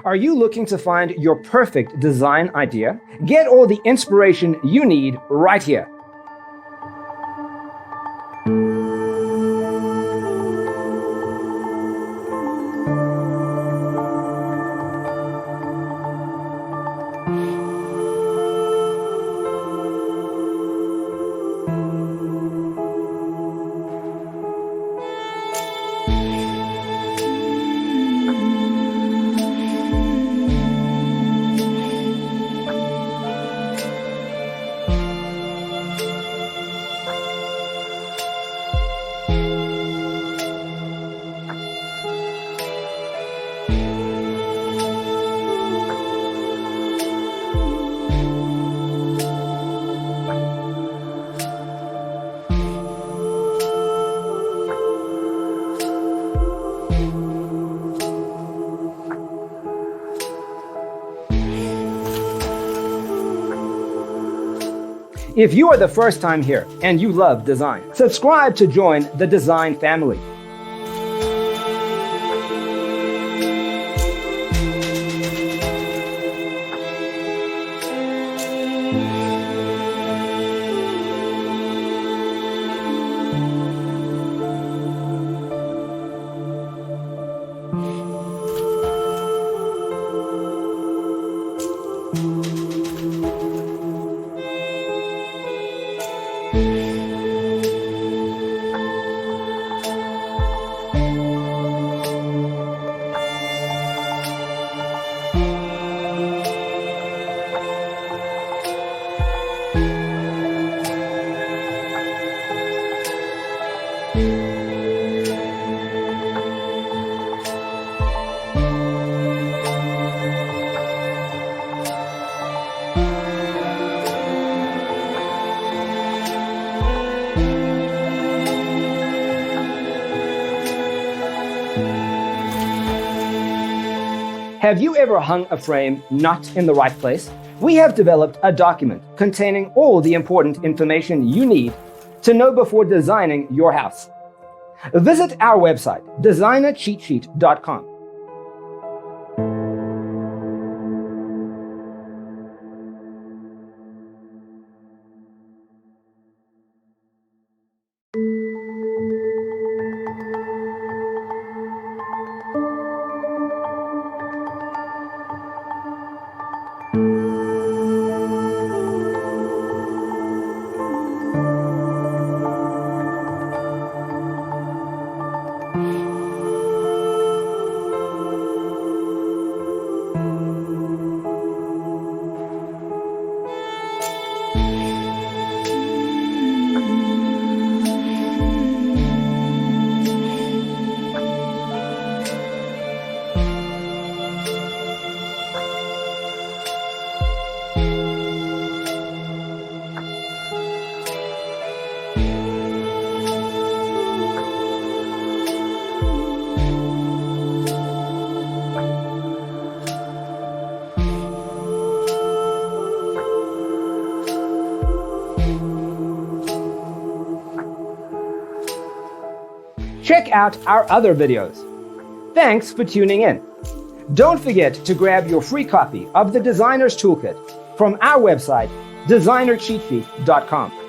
Are you looking to find your perfect design idea? Get all the inspiration you need right here. If you are the first time here and you love design, subscribe to join the design family. Have you ever hung a frame not in the right place? We have developed a document containing all the important information you need to know before designing your house. Visit our website, designercheatsheet.com. Check out our other videos. Thanks for tuning in. Don't forget to grab your free copy of the Designer's Toolkit from our website, designercheatsheet.com.